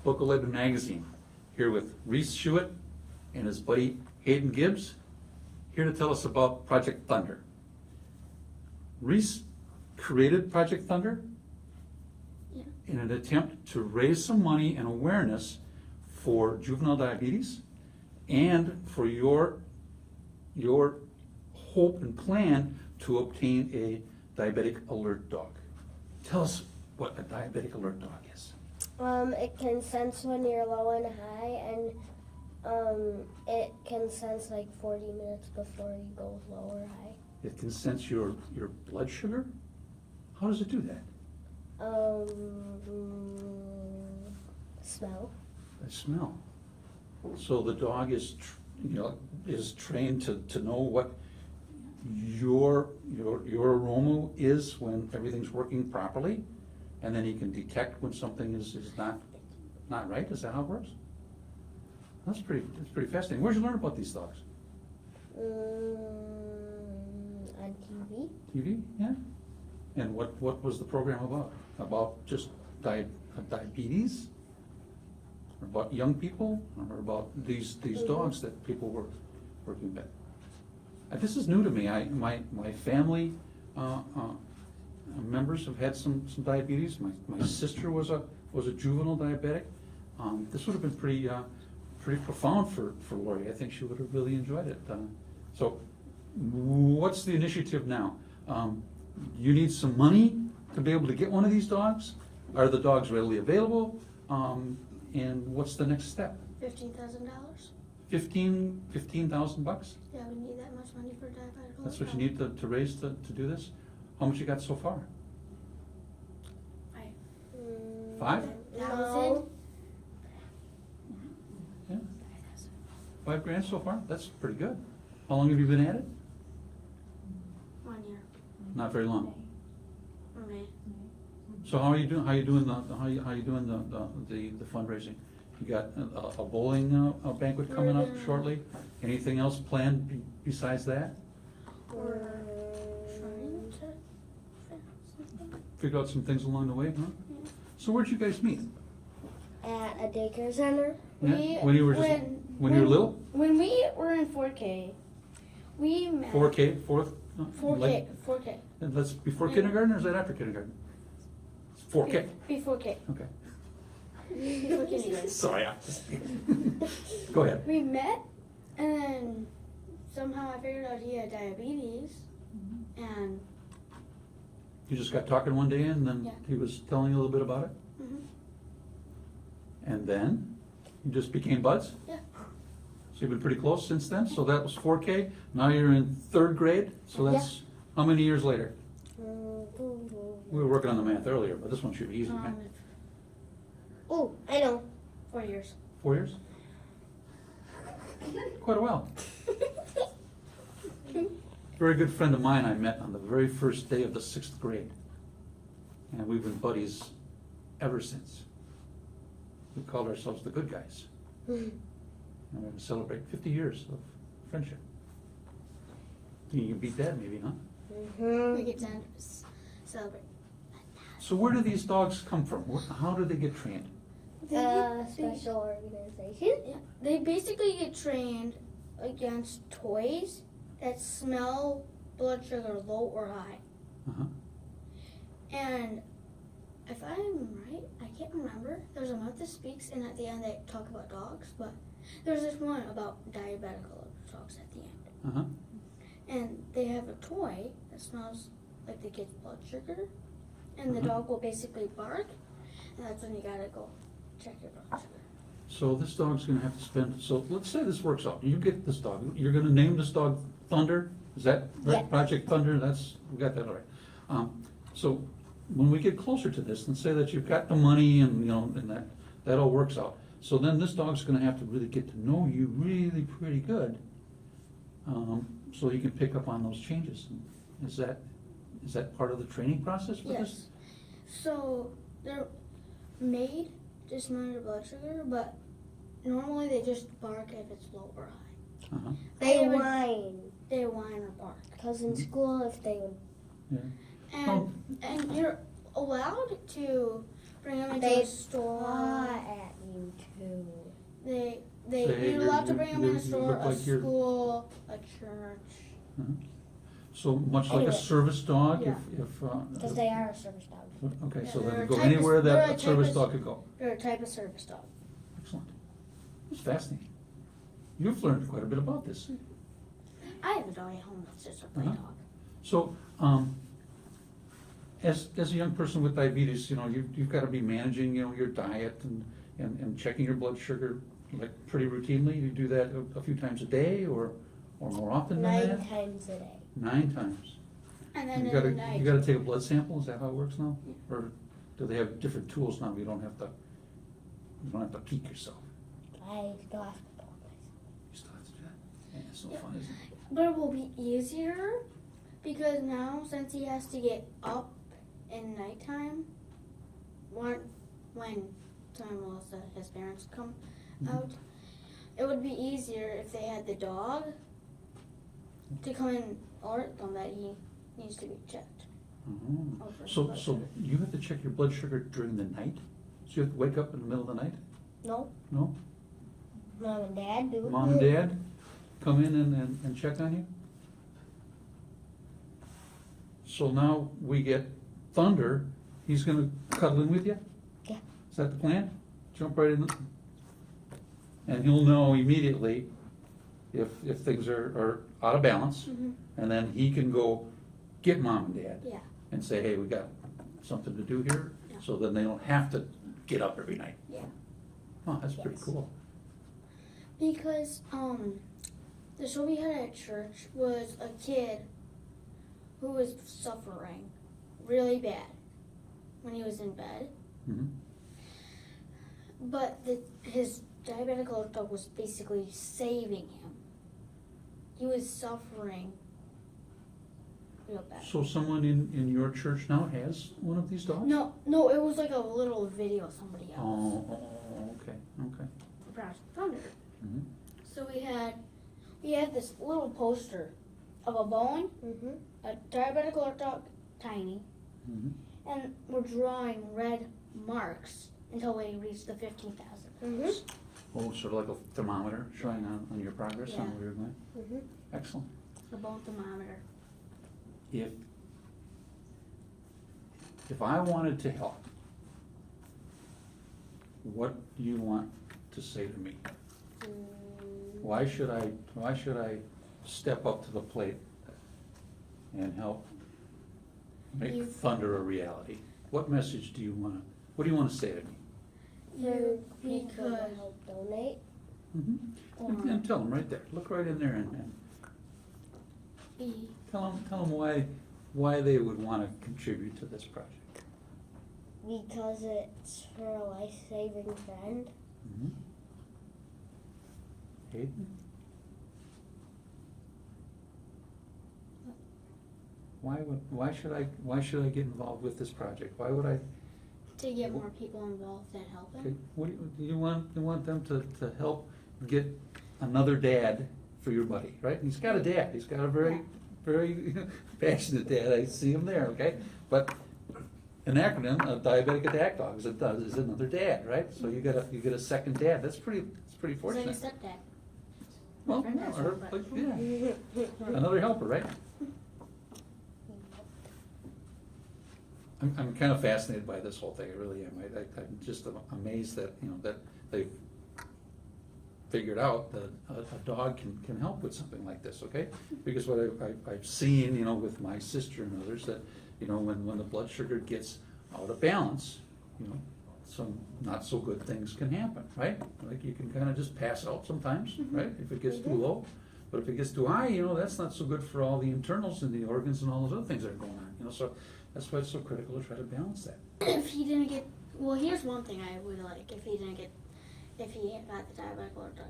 Local Living Magazine, here with Reese Schuett and his buddy Hayden Gibbs, here to tell us about Project Thunder. Reese created Project Thunder in an attempt to raise some money and awareness for juvenile diabetes and for your hope and plan to obtain a diabetic alert dog. Tell us what a diabetic alert dog is. It can sense when you're low and high, and it can sense like 40 minutes before you go low or high. It can sense your blood sugar? How does it do that? Smell. The smell. So the dog is trained to know what your aroma is when everything's working properly, and then he can detect when something is not right. Is that how it works? That's pretty fascinating. Where'd you learn about these dogs? On TV. TV, yeah. And what was the program about? About just diabetes? Or about young people? Or about these dogs that people were working with? This is new to me. My family members have had some diabetes. My sister was a juvenile diabetic. This would have been pretty profound for Lori. I think she would have really enjoyed it. So, what's the initiative now? You need some money to be able to get one of these dogs? Are the dogs readily available? And what's the next step? $15,000. $15,000? Yeah, we need that much money for diabetic. That's what you need to raise to do this? How much you got so far? Five? No. Yeah. $5,000 so far? That's pretty good. How long have you been at it? 1 year. Not very long. Okay. So how are you doing? How you doing the fundraising? You got a bowling banquet coming up shortly. Anything else planned besides that? We're trying to something. Figure out some things along the way, huh? So where'd you guys meet? At a daycare center. Yeah? When you were little? When we were in 4K, we met. 4K, fourth? 4K. 4K. And that's before kindergarten, or is that after kindergarten? It's 4K. Before K. Okay. Before kindergarten. Sorry, go ahead. We met, and then somehow I figured out he had diabetes, and You just got talking one day, and then Yeah. he was telling you a little bit about it? mhm. And then you just became buds? Yeah. So you've been pretty close since then? So that was 4K. Now you're in third grade? So that's how many years later? We were working on the math earlier, but this one should be easy, right? Oh, I know. 4 years. 4 years? Quite a while. Very good friend of mine I met on the very first day of the 6th grade. And we've been buddies ever since. We called ourselves the good guys. And we're going to celebrate 50 years of friendship. You can beat that maybe, huh? We get time to celebrate. So where do these dogs come from? How do they get trained? Special organization. Yeah, they basically get trained against toys that smell blood sugar low or high. Uh-huh. And if I'm right, I can't remember. There's a mouth that speaks, and at the end they talk about dogs. But there's this one about diabetic dogs at the end. Uh-huh. And they have a toy that smells like the kid's blood sugar, and the dog will basically bark, and that's when you gotta go check your blood sugar. So this dog's gonna have to spend, so let's say this works out. You get this dog. You're gonna name this dog Thunder? Is that right? Yeah. Project Thunder? We got that all right. So when we get closer to this, let's say that you've got the money and and that all works out. So then this dog's gonna have to really get to know you really pretty good, so he can pick up on those changes. Is that part of the training process for this? Yes. So they're made to smell your blood sugar, but normally they just bark if it's low or high. Uh-huh. They haven't- whine. They whine or bark. Because in school, if they Yeah. And you're allowed to bring them into They a store. paw at mean to? They Say you're allowed to bring them in a you store, look a like you're- school, a church. So much like a Anyway. service dog, Yeah. if, Because they are a service dog. okay, Yeah, so they're then a go type of- anywhere they're that a a type service of- dog could go. They're a type of service dog. Excellent. It's fascinating. You've learned quite a bit about this. I have a dog at home that's just a play Uh-huh. dog. So, as a young person with diabetes, you've got to be managing, your diet and checking your blood sugar like pretty routinely. You do that a few times a day or more often than 9 that? times a day. 9 times. And then You in gotta, the night, you gotta take a blood sample, is that how it works now? Or do they have different tools now, you don't have to peek yourself? I still have to pull myself. You still have to do that? Yeah, it's so Yeah. fun, isn't it? but it will be easier because now since he has to get up in nighttime, when his parents come Mhm. out, it would be easier if they had the dog to come and alert them that he needs to be checked. Mhm. over his So blood sugar. you have to check your blood sugar during the night? So you have to wake up in the middle of the night? No, No? Mom and Dad do. Mom and Dad come in and check on you? So now we get Thunder, he's gonna cuddle in with you? Yeah. Is that the plan? Jump right in, and he'll know immediately if things are out of balance, Mhm. and then he can go get Mom and Dad Yeah. and say, hey, we got something to do here, Yeah. so then they don't have to get up every night. Yeah. Oh, that's pretty Yes. cool. Because the show we had at church was a kid who was suffering really bad when he was in bed, Mhm. but his diabetic alert dog was basically saving him. He was suffering real bad. So someone in your church now has one of these dogs? No, it was like a little video of somebody else. Oh, okay. Perhaps Thunder. Mhm. So we had this little poster of a bone, Mm-hmm. a diabetic alert dog, tiny, Mhm. and we're drawing red marks until we reach the 15,000. Mm-hmm. Oh, sort of like a thermometer showing on your progress on Yeah. where you're going? Mm-hmm. Excellent. The bone thermometer. If I wanted to help, what do you want to say to me? Why should I step up to the plate and help make You- Thunder a reality? What message do you what do you want to say to me? For We people to could, help donate. or And tell them right there, look right in there and be, tell them why they would want to contribute to this project. Because it's for a life-saving friend. Mhm. Hayden? Why should I get involved with this project? Why would I? to get more people involved and help Okay, him. what do you want them to help get another dad for your buddy, right? He's got a dad. He's got a very passionate dad. I see him there. Okay, but an acronym, a diabetic attack dog, is another dad, right? So you get a second dad. It's pretty It's like a fortunate. stepdad. Well, friend has or, one, but- yeah, another helper, right? I'm kind of fascinated by this whole thing, I really am. I'm just amazed that, that they've figured out that a dog can help with something like this, okay? Because what I've seen, with my sister and others, that, when the blood sugar gets out of balance, some not so good things can happen, right? Like you can kind of just pass out sometimes, right? If it gets too low. But if it gets too high, that's not so good for all the internals and the organs and all those other things that are going on, so that's why it's so critical to try to balance that. If he didn't get, well, here's one thing I would like. If he got the diabetic alert dog,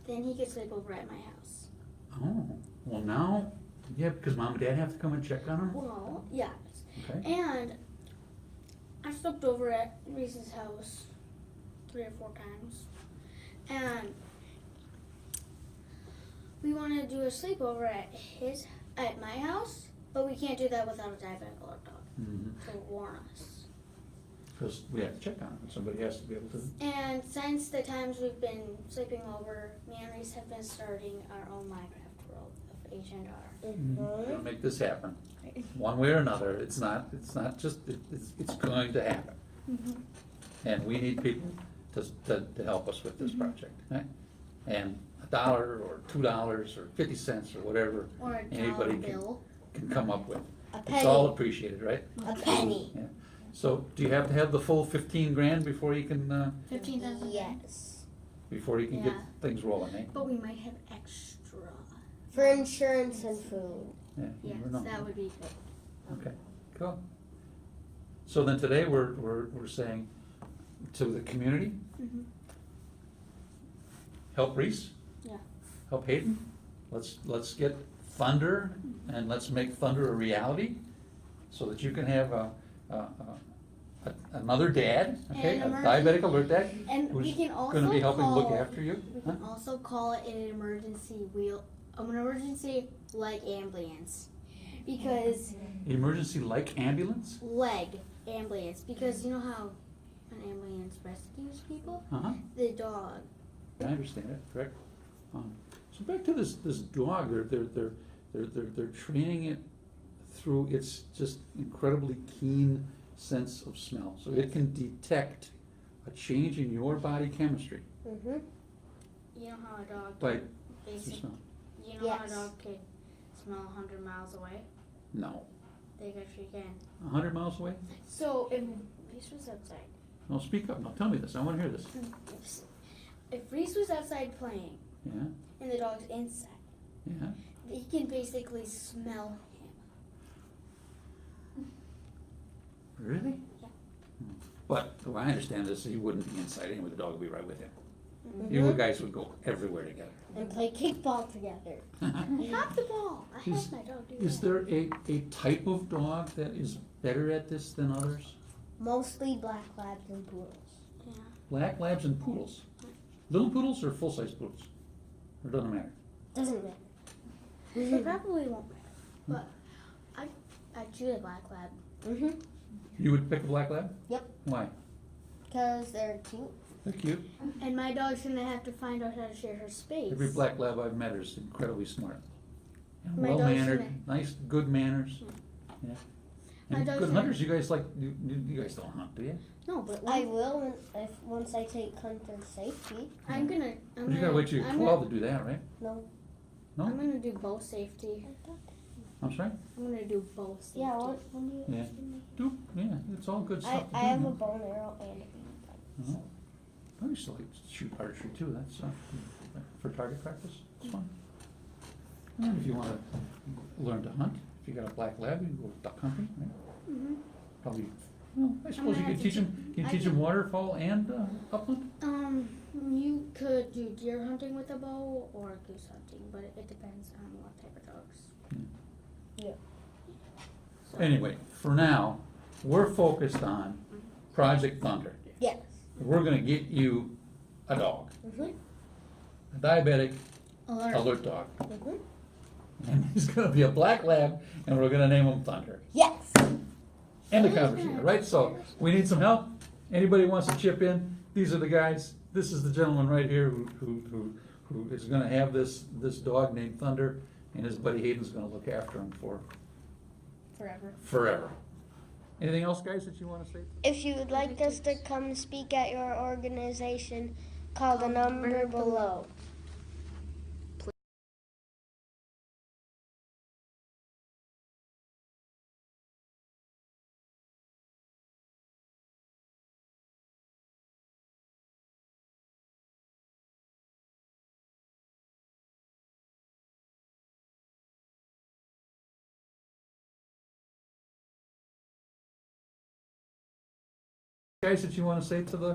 then he could sleep over at my house. Oh, well now, yeah, because Mom and Dad have to come and check on him? Well, yes. Okay. And I slept over at Reese's house 3 or 4 times. And we want to do a sleepover at my house, but we can't do that without a diabetic alert dog Mhm. to warn us. because we have to check on them, somebody has to be able to. And since the times we've been sleeping over, me and Reese have been starting our own Minecraft world of Agent R. We're gonna make this happen, one way or another, it's not just, it's going to happen. And we need people to help us with this project, right? And $1 or $2 or 50 cents or whatever Or a anybody dollar bill. can come up with. A It's all penny. appreciated, right? A penny. Yeah. So do you have to have the full 15 grand before you can, 15,000. Yes. before you can get Yeah. things rolling, eh? But we might have extra. For insurance and food. Yeah, you Yes, never know. that would be good. Okay, cool. So then today, we're saying to the community, Mhm. help Reese, Yeah. help Hayden, let's get Thunder, and let's make Thunder a reality, so that you can have another dad, okay, And a emergency- diabetic alert dad, And who's we can also gonna be helping look call- after you. We Huh? can also call it an emergency leg ambulance, because Emergency-like ambulance? leg ambulance, because you know how an ambulance rescues people. Uh-huh, The dog. I understand it, correct. So back to this dog, they're training it through its just incredibly keen sense of smell. So it can detect a change in your body chemistry Mm-hmm. You know how a dog by can the basic, smell. you know how a Yes. dog can smell 100 miles away? No, They actually can. 100 miles away? So if Reese was outside, No, speak up, now tell me this, I wanna hear this. if Reese was outside playing Yeah, and the dog's inside, yeah, he can basically smell him. really? Yeah. But the way I understand this, he wouldn't be inside anyway, the dog would be right with him. Mm-hmm. You guys would go everywhere together. And play kickball together. Not the ball. I Is- had my dog do Is that. there a type of dog that is better at this than others? Mostly black labs and poodles. Yeah. Black labs and poodles. Little poodles or full-size poodles? Or doesn't matter? Doesn't matter. They probably won't matter. But I choose a black lab. Mm-hmm. You would pick a black lab? Yep. Why? Because they're cute. They're cute. And my dog's gonna have to find out how to share her space. Every black lab I've met is incredibly smart. And My dog's well-mannered, gonna- nice, good manners. Yeah. My And dog's good gonna- hunters, you guys like, you guys don't hunt, do you? No, but I will once I take Hunter safety. I'm gonna. But you gotta wait till you're 12 to do that, right? No. No? I'm gonna do both safety. I'm sorry? I'm gonna do both safety. Yeah, when do you Yeah. Do, yeah, it's all good I stuff to do. have a man. bow and arrow and a bean gun. Oh. I used to like to shoot archery too, that's, for target practice, it's fun. And if you wanna learn to hunt, if you got a black lab, you can go duck hunting, right? Mhm. Probably, well, I suppose you have could to teach them, can you I teach them can- waterfowl and, upland? You could do deer hunting with a bow or goose hunting, but it depends on what type of dogs. Yeah. So, Anyway, for now, we're focused on Project Thunder. Yes. We're gonna get you a dog, Mm-hmm. a diabetic alert. alert dog. Mm-hmm. And he's gonna be a black lab, and we're gonna name him Thunder. Yes. End of conversation, right? So, we need some help. Anybody wants to chip in? These are the guys. This is the gentleman right here who is gonna have this dog named Thunder, and his buddy Hayden's gonna look after him for forever. Anything else, guys, that you wanna say? If you would like us to come speak at your organization, call the number below. Guys, that you wanna say to the